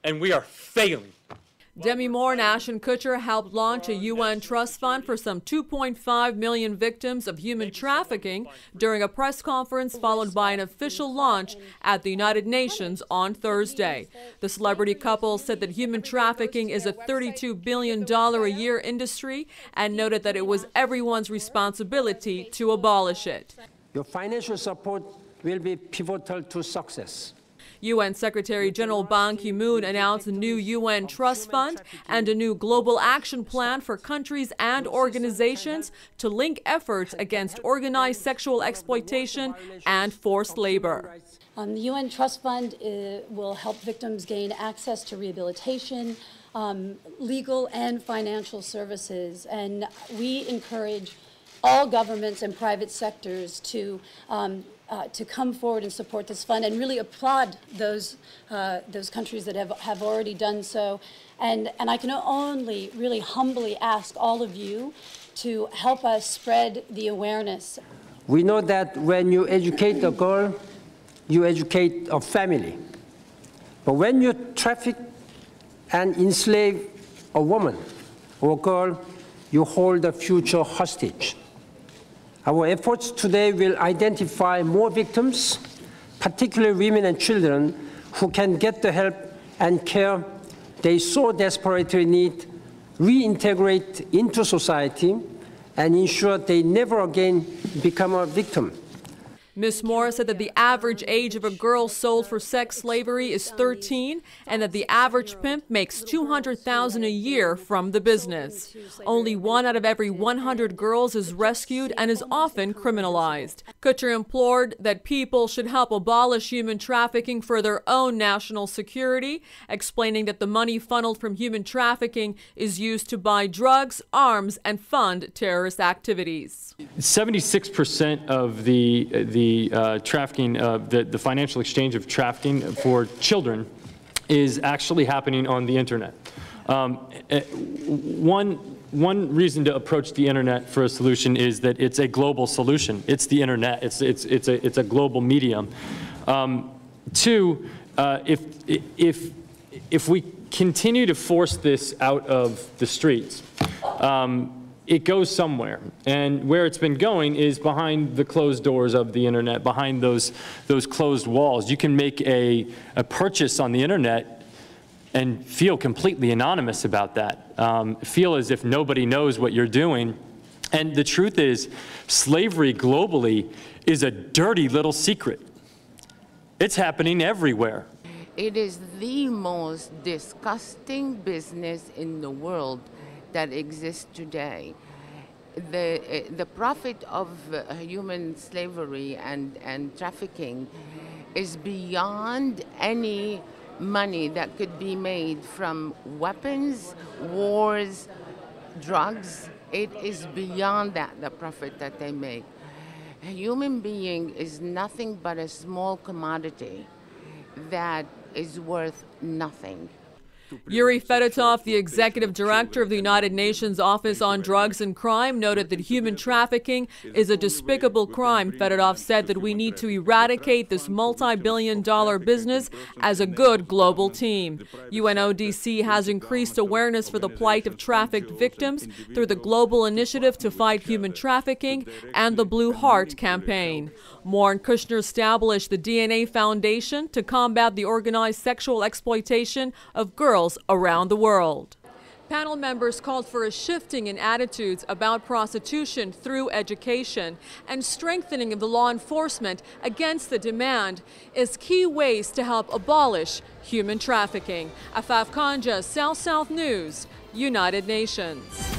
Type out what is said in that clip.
and we are failing. Demi Moore and Ashton Kutcher helped launch a UN trust fund for some 2.5 million victims of human trafficking during a press conference followed by an official launch at the United Nations on Thursday. The celebrity couple said that human trafficking is a $32 billion a year industry and noted that it was everyone's responsibility to abolish it. Your financial support will be pivotal to success. UN Secretary General Ban Ki-moon announced a new UN Trust Fund and a new global action plan for countries and organizations to link efforts against organized sexual exploitation and forced labor. The UN Trust Fund will help victims gain access to rehabilitation, legal and financial services, and we encourage all governments and private sectors to come forward and support this fund, and really applaud those countries that have already done so. And I can only really humbly ask all of you to help us spread the awareness. We know that when you educate a girl, you educate a family. But when you traffic and enslave a woman or girl, you hold the future hostage. Our efforts today will identify more victims, particularly women and children, who can get the help and care they so desperately need, reintegrate into society, and ensure they never again become a victim. Ms. Moore said that the average age of a girl sold for sex slavery is 13 and that the average pimp makes $200,000 a year from the business. Only 1 out of every 100 girls is rescued and is often criminalized. Kutcher implored that people should help abolish human trafficking for their own national security, explaining that the money funneled from human trafficking is used to buy drugs, arms, and fund terrorist activities. 76% of the trafficking, the financial exchange of trafficking for children is actually happening on the internet. One reason to approach the internet for a solution is that it's a global solution. It's the internet. It's a global medium. Two, if we continue to force this out of the streets, it goes somewhere, and where it's been going is behind the closed doors of the internet, behind those closed walls. You can make a purchase on the internet and feel completely anonymous about that, feel as if nobody knows what you're doing. And the truth is, slavery globally is a dirty little secret. It's happening everywhere. It is the most disgusting business in the world that exists today. The profit of human slavery and trafficking is beyond any money that could be made from weapons, wars, drugs. It is beyond that, the profit that they make. A human being is nothing but a small commodity that is worth nothing. Yuri Fedotov, the executive director of the United Nations Office on Drugs and Crime, noted that human trafficking is a despicable crime. Fedotov said that we need to eradicate this multi-billion-dollar business as a good global team. UNODC has increased awareness for the plight of trafficked victims through the Global Initiative to Fight Human Trafficking and the Blue Heart campaign. Moore and Kushner established the DNA Foundation to combat the organized sexual exploitation of girls around the world. Panel members called for a shifting in attitudes about prostitution through education, and strengthening of the law enforcement against the demand is key ways to help abolish human trafficking. Afaf Kanja, South News, United Nations.